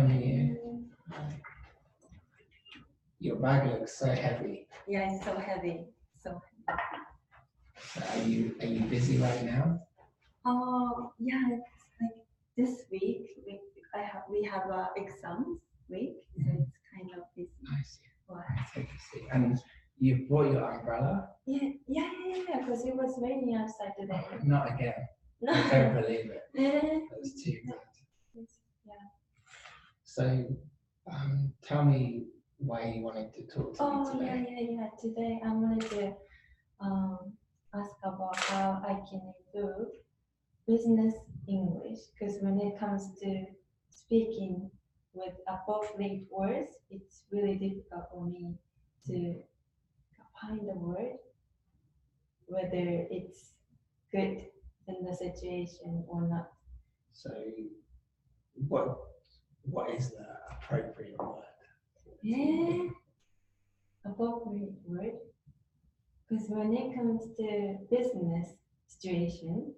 Miyu. Your bag looks so heavy. Yeah, it's so heavy. So. So are you busy right now? Oh, yeah. It's like this week we have exams week, so it's kind of busy. I see. Wow. Take a seat. And you brought your umbrella? Yeah. Because it was raining outside today. Not again. No. I don't believe it. That's too bad. Yeah. So, tell me why you wanted to talk to me today. Yeah. Today I wanted to ask about how I can improve business English, because when it comes to speaking with appropriate words, it's really difficult for me to find the word, whether it's good in the situation or not. So, what is the appropriate word? Yeah, appropriate word. Because when it comes to business situation,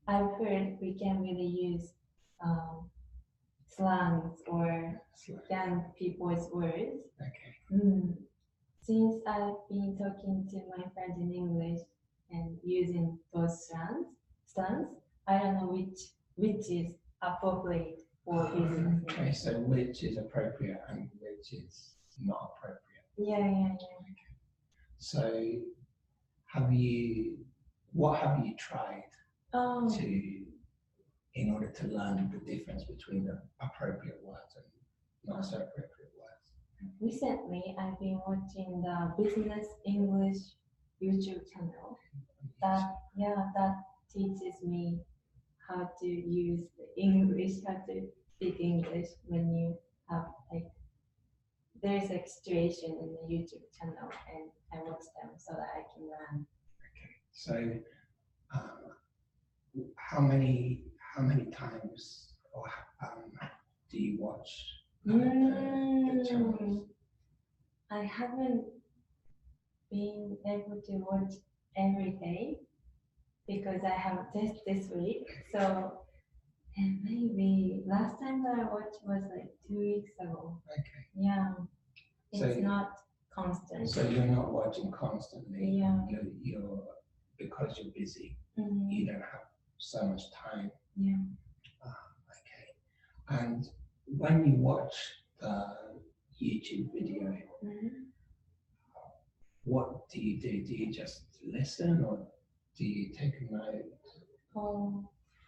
I've heard we can't really use slangs or young people's words. Okay. Since I've been talking to my friends in English and using those slangs, I don't know which is appropriate for business. Okay, so which is appropriate and which is not appropriate? Yeah. So, what have you tried in order to learn the difference between the appropriate words and not so appropriate words? Recently, I've been watching the Business English YouTube channel. That teaches me how to use the English, how to speak English when you have there's a situation in the YouTube channel, and I watch them so that I can learn. Okay, so how many times or do you watch the channels? I haven't been able to watch every day because I have a test this week. So, and maybe last time that I watched was like 2 weeks ago. Okay. Yeah. It's not constant. So you're not watching constantly. Yeah. You're because you're busy. Mm-hmm. You don't have so much time. Yeah. Okay. And when you watch the YouTube video, what do you do? Do you just listen or do you take a note?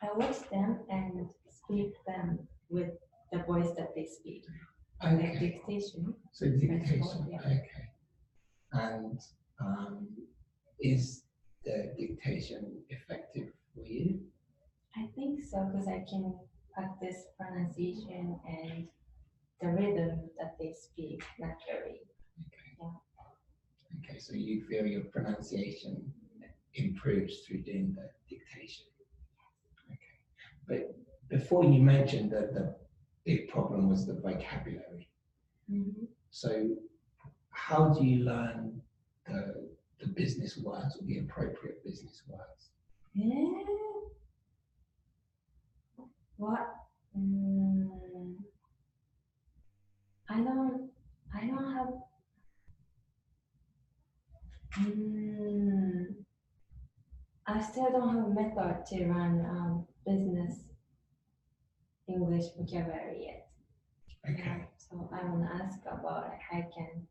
I watch them and speak them with the voice that they speak. Okay. Like dictation. So dictation, yeah. Okay. And is the dictation effective for you? I think so, because I can practice pronunciation and the rhythm that they speak naturally. Okay. Yeah. Okay, so you feel your pronunciation improves through doing the dictation. Okay. But before you mentioned that the big problem was the vocabulary. Mm-hmm. So how do you learn the business words or the appropriate business words? Yeah. What? I don't have. I still don't have a method to run business English vocabulary yet. Okay. Yeah, so I want to ask about how I can,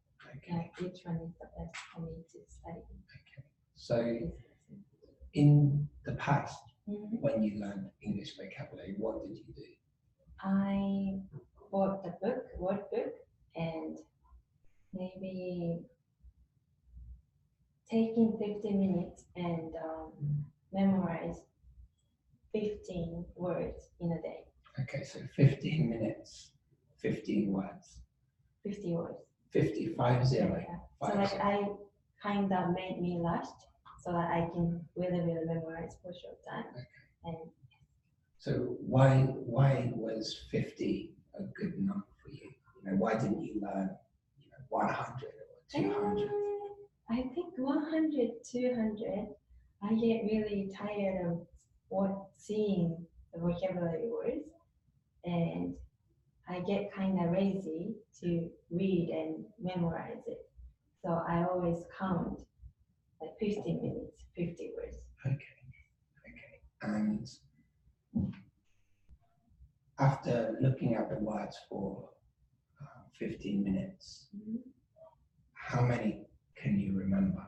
which one is the best for me to study. Okay. So in the past, when you learned English vocabulary, what did you do? I bought the word book, and maybe taking 50 minutes and memorize 15 words in a day. Okay, so 15 minutes, 15 words. 50 words. 50. Yeah. So I kind of made me last so that I can really memorize for a short time. Okay. And so why was 50 a good number for you? Why didn't you learn 100 or 200? I think 100, 200, I get really tired of seeing the vocabulary words, and I get kind of lazy to read and memorize it. So I always count like 15 minutes, 50 words. Okay. And after looking at the words for 15 minutes, how many can you remember?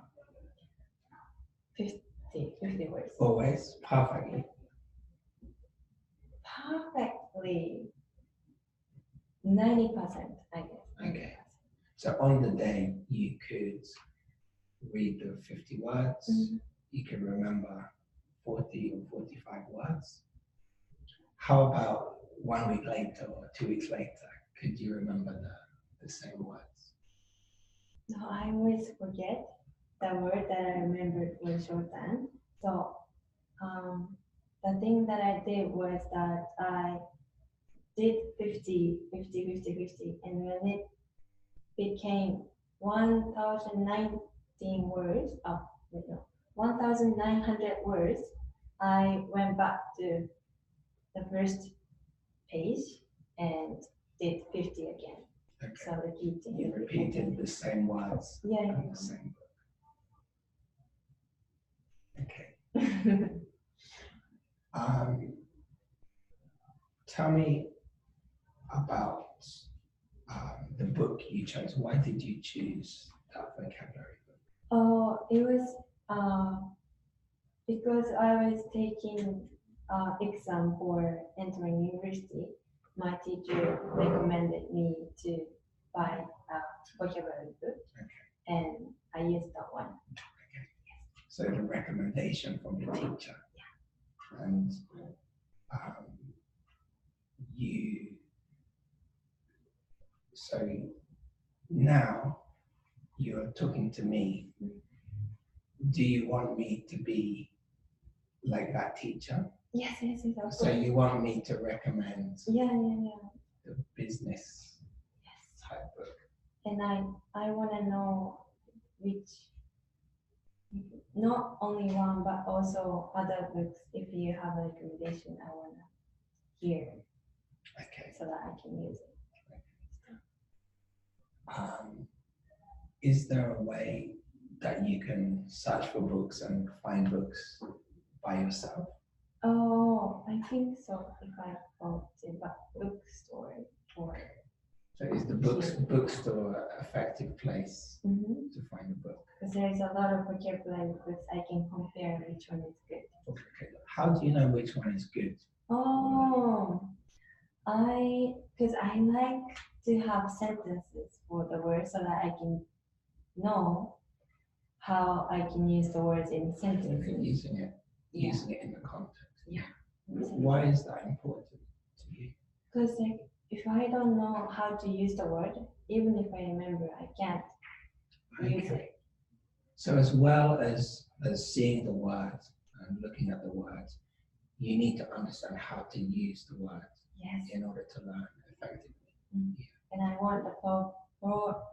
50 words. Always? Perfectly? Perfectly. 90%, I guess. Okay. So on the day, you could read the 50 words, you can remember 40 or 45 words. How about 1 week later or 2 weeks later? Could you remember the same words? No, I always forget the word that I remembered for a short time. So the thing that I did was that I did 50, 50, 50, 50, and when it became 1019 words, 1900 words, I went back to the first page and did 50 again. Okay. So repeating. You repeated the same words Yeah. in the same book. Okay. Tell me about the book you chose. Why did you choose that vocabulary book? Oh, it was because I was taking exam for entering university. My teacher recommended me to buy a vocabulary book, and I used that one. Okay. So the recommendation from the teacher, and you. So now you're talking to me. Do you want me to be like that teacher? Yes, of course. So you want me to recommend Yeah. the business type book? And I want to know which, not only one, but also other books. If you have a recommendation, I want to hear. Okay. So that I can use it. Is there a way that you can search for books and find books by yourself? Oh, I think so. If I go to a bookstore or. So is the bookstore an effective place to find a book? Because there is a lot of vocabulary books, I can compare which one is good. Okay. How do you know which one is good? Oh, because I like to have sentences for the words so that I can know how I can use the words in sentences. Using it in the context. Yeah. Why is that important to you? Because if I don't know how to use the word, even if I remember, I can't use it. So as well as seeing the words and looking at the words, you need to understand how to use the words in order to learn effectively. And I want the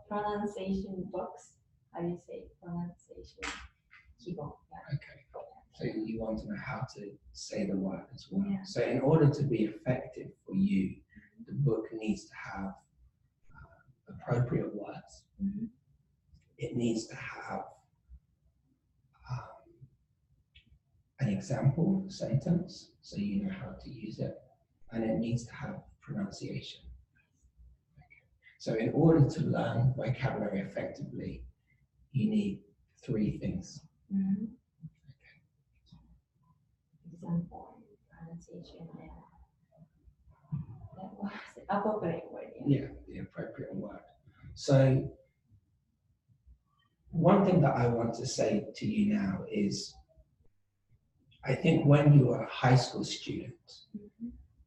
pronunciation books. How do you say pronunciation? Kibo. Okay. So you want to know how to say the word as well. Yeah. So in order to be effective for you, the book needs to have appropriate words. It needs to have an example sentence, so you know how to use it, and it needs to have pronunciation. Okay. So in order to learn vocabulary effectively, you need 3 things. Example, pronunciation, and that was the appropriate word. Yeah, the appropriate word. So one thing that I want to say to you now is, I think when you were a high school student,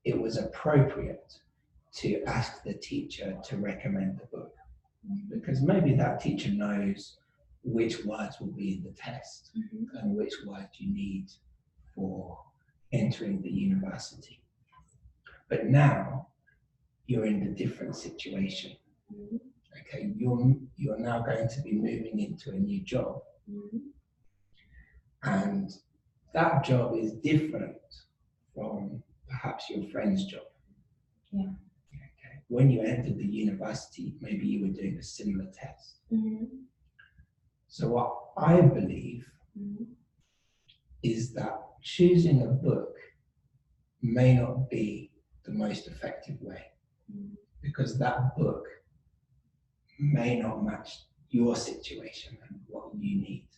it was appropriate to ask the teacher to recommend the book, because maybe that teacher knows which words will be in the test and which words you need for entering the university. But now you're in a different situation. Okay, you're now going to be moving into a new job, and that job is different from perhaps your friend's job. Yeah. Okay. when you entered the university, maybe you were doing a similar test. So what I believe is that choosing a book may not be the most effective way, because that book may not match your situation and what you need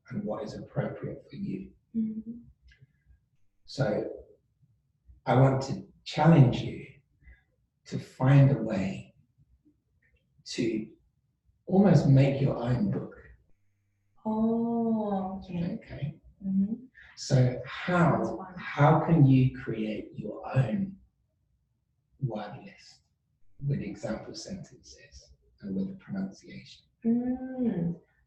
and what is appropriate for you. So I want to challenge you to find a way to almost make your own book. Oh, okay. Okay. So how can you create your own word list with example sentences and with pronunciation?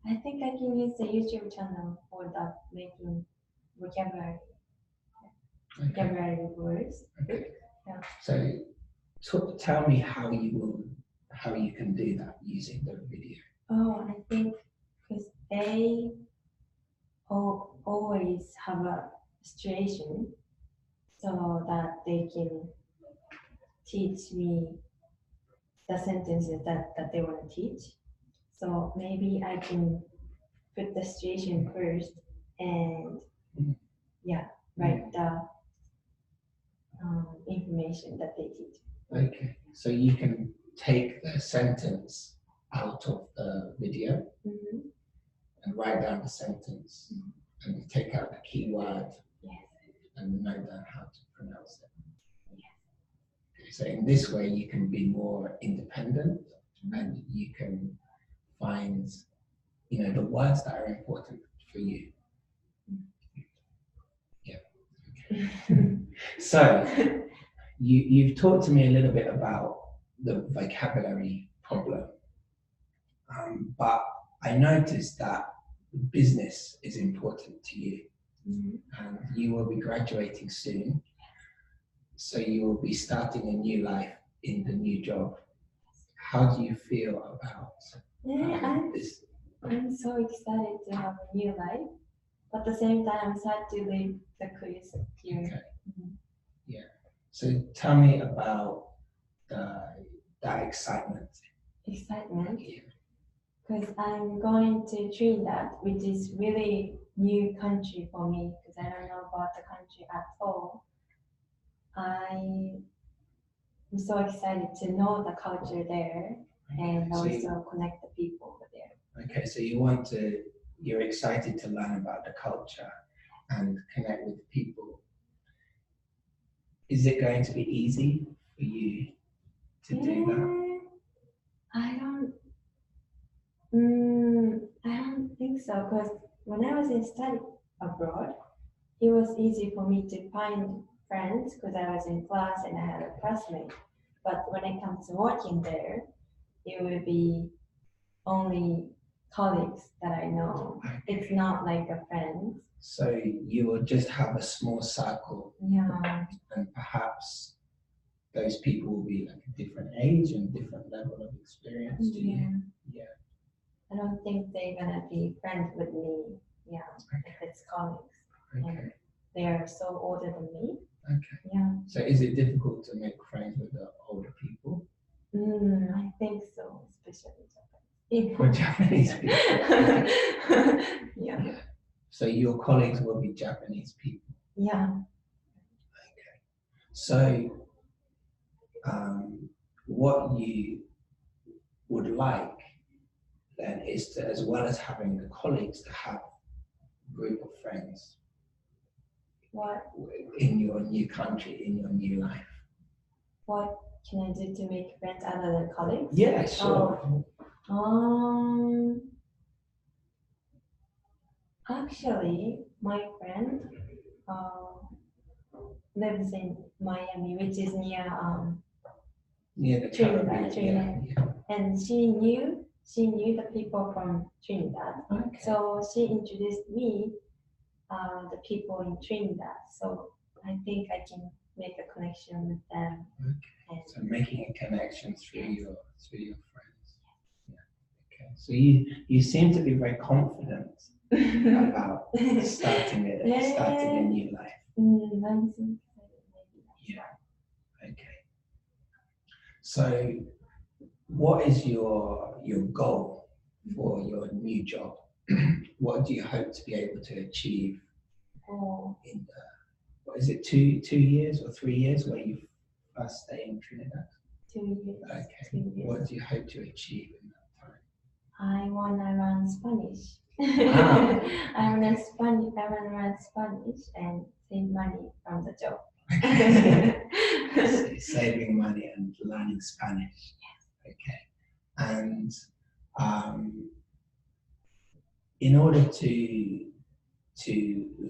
I think I can use the YouTube channel for that, making vocabulary words. Okay. Yeah. So tell me how you can do that using the video. Oh, I think because they always have a situation so that they can teach me the sentences that they want to teach. So maybe I can put the situation first and write the information that they teach. Okay, so you can take the sentence out of the video and write down the sentence and take out the key word and note down how to pronounce it. Okay, so in this way you can be more independent and you can find the words that are important for you. So you've talked to me a little bit about the vocabulary problem, but I noticed that business is important to you, and you will be graduating soon, so you will be starting a new life in the new job. How do you feel about this? I'm so excited to have a new life, but at the same time I'm sad to leave the quiz here. Okay. Yeah. So tell me about that excitement. Excitement? Yeah. Because I'm going to Trinidad, which is really new country for me because I don't know about the country at all. I'm so excited to know the culture there and also connect the people over there. Okay, so you're excited to learn about the culture and connect with people. Is it going to be easy for you to do that? I don't think so, because when I was in study abroad, it was easy for me to find friends because I was in class and I had a classmate. But when it comes to working there, it will be only colleagues that I know. Okay. It's not like a friend. So you will just have a small circle, and perhaps those people will be like a different age and different level of experience to you. Yeah. I don't think they're gonna be friends with me. Yeah, if it's colleagues. Okay. And they are so older than me. Okay. Yeah. So is it difficult to make friends with the older people? I think so, especially Japanese people. Yeah. So your colleagues will be Japanese people. Yeah. Okay. So what you would like then is to, as well as having the colleagues, to have a group of friends. What? In your new country, in your new life. What can I do to make friends other than colleagues? Yeah, sure. Actually, my friend lives in Miami, which is near the Trinidad. Yeah. And she knew the people from Trinidad. Okay. So she introduced me the people in Trinidad. So I think I can make a connection with them. Okay. So making a connection through your friends. Yeah. Okay. So you seem to be very confident about starting a new life. I'm so excited. Yeah. Okay. So, what is your goal for your new job? What do you hope to be able to achieve Oh, in what is it, 2 years or 3 years where you first stay in Trinidad? 2 years. Okay. 2 years. What do you hope to achieve in that time? I wanna learn Spanish. Wow. I wanna learn Spanish and save money from the job. So saving money and learning Spanish. Okay. And in order to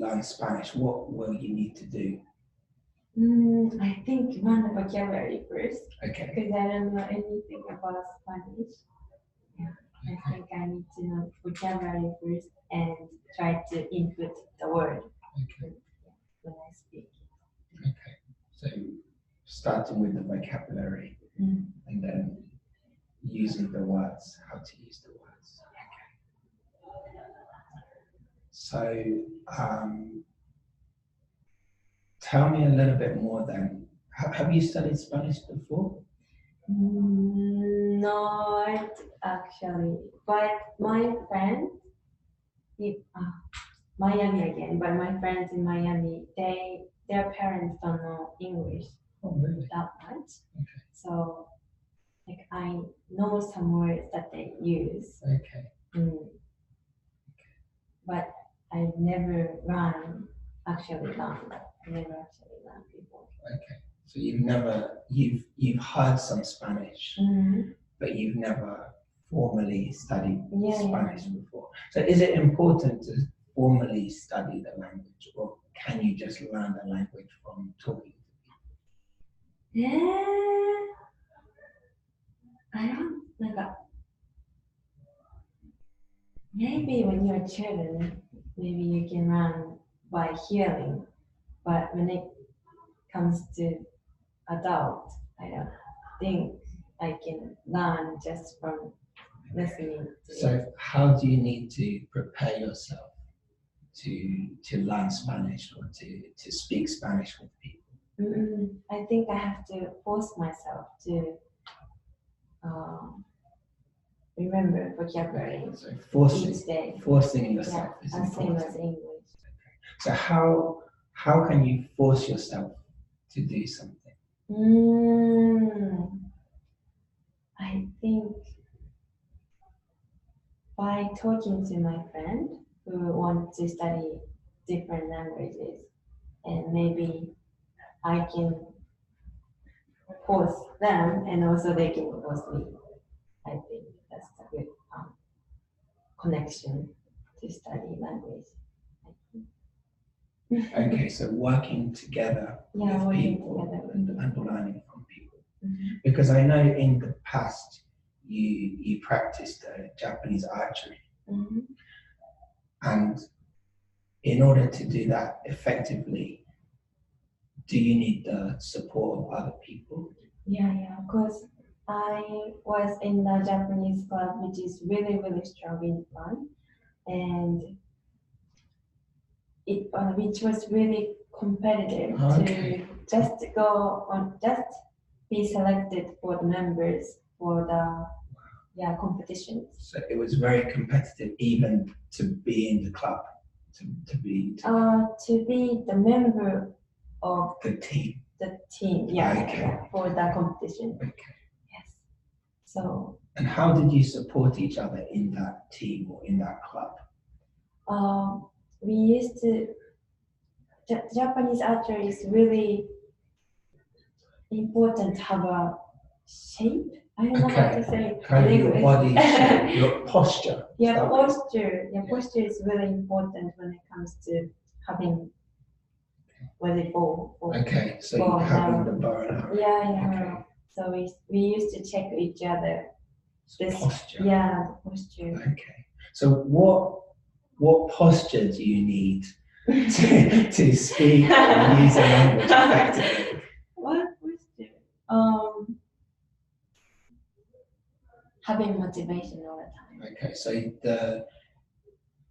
learn Spanish, what will you need to do? I think learn the vocabulary first Okay. because I don't know anything about Spanish. Yeah, I think I need to know vocabulary first and try to input the word Okay. when I speak. Okay. So starting with the vocabulary Mm. and then using the words, how to use the words. Okay. So tell me a little bit more then. Have you studied Spanish before? Not actually, but my friend, Miami again, but my friends in Miami, their parents don't know English Oh, really? that much. Okay. So like I know some words that they use. Okay. But I never actually learned. I never actually learned before. Okay. So you've heard some Spanish, but you've never formally studied Spanish before. So is it important to formally study the language, or can you just learn the language from talking? I don't maybe when you're children, maybe you can learn by hearing, but when it comes to adult, I don't think I can learn just from listening to So it. how do you need to prepare yourself to learn Spanish or to speak Spanish with people? I think I have to force myself to remember vocabulary So each day. forcing yourself is Same important. as English. So how can you force yourself to do something? I think by talking to my friend who wants to study different languages, and maybe I can force them, and also they can force me. I think that's a good connection to study language. Okay, so working together with people and learning from people. Because I know in the past you practiced Japanese archery, and in order to do that effectively, do you need the support of other people? Yeah, because I was in the Japanese club, which is really, really strong in Japan, and which was really competitive to just go on, just be selected for the members for the competitions. So it was very competitive, even to be in the club, to be the member of the team. For the competition. Okay. Yes. So. And how did you support each other in that team or in that club? We used to. Japanese archery is really important to have a shape. I don't know how to say. Kind of your body shape, your posture. Posture. Posture is really important when it comes to having ball. Okay, so having the bow and arrow. Yeah. Okay. So we used to check each other. Posture. Yeah, the posture. Okay. So what posture do you need to speak or use a language effectively? What posture? Having motivation all the time. Okay, so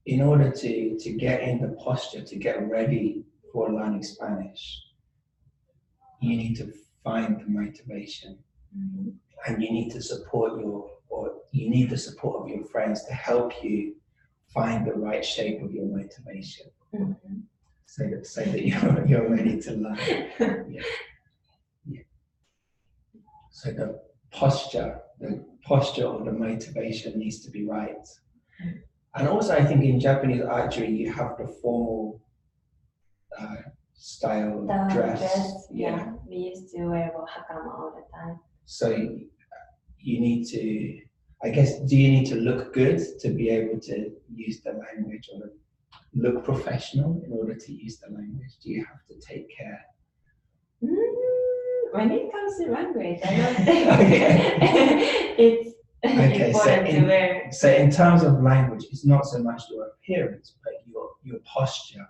in order to get in the posture, to get ready for learning Spanish, you need to find the motivation. and you need to you need the support of your friends to help you find the right shape of your motivation, so that you're ready to learn. Yeah. Yeah. So the posture or the motivation needs to be right. And also, I think in Japanese archery, you have the formal style of dress. Yeah, we used to wear hakama all the time. So you need to, I guess, do you need to look good to be able to use the language, or look professional in order to use the language? Do you have to take care? When it comes to language, I don't think it's important to wear. So in terms of language, it's not so much your appearance, but your posture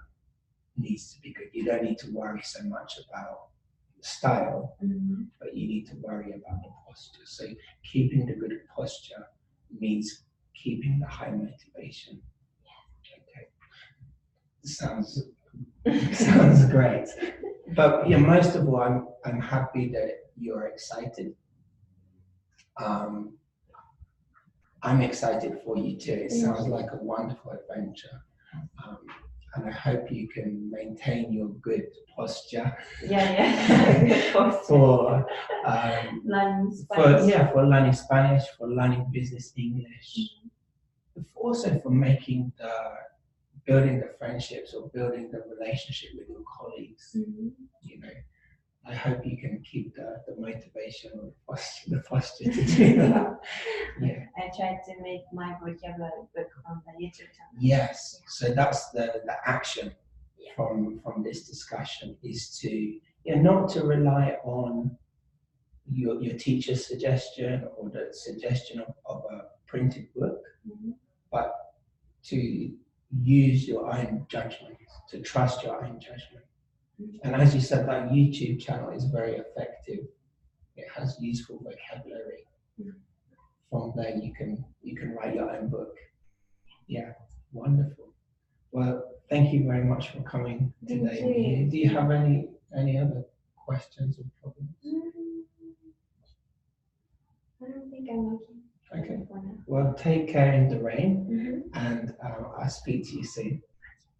needs to be good. You don't need to worry so much about style, but you need to worry about the posture. So keeping the good posture means keeping the high motivation. Okay, sounds great. But yeah, most of all, I'm happy that you're excited. I'm excited for you too. It sounds like a wonderful adventure. And I hope you can maintain your good posture. For learning Spanish. For learning Spanish, for learning business English, also for building the friendships or building the relationship with your colleagues. You know, I hope you can keep the motivation or the posture to do that. Yeah. I tried to make my vocabulary book on the YouTube channel. Yes, so that's the action from this discussion, is to not to rely on your teacher's suggestion or the suggestion of a printed book, but to use your own judgment, to trust your own judgment. And as you said, that YouTube channel is very effective. It has useful vocabulary. From there, you can write your own book. Yeah, wonderful. Well, thank you very much for coming today. Do you have any other questions or problems? I don't think I'm okay. Okay. Well, take care in the rain, and I'll speak to you soon.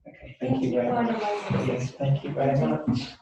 Okay. Thank you very much. Yes, thank you very much.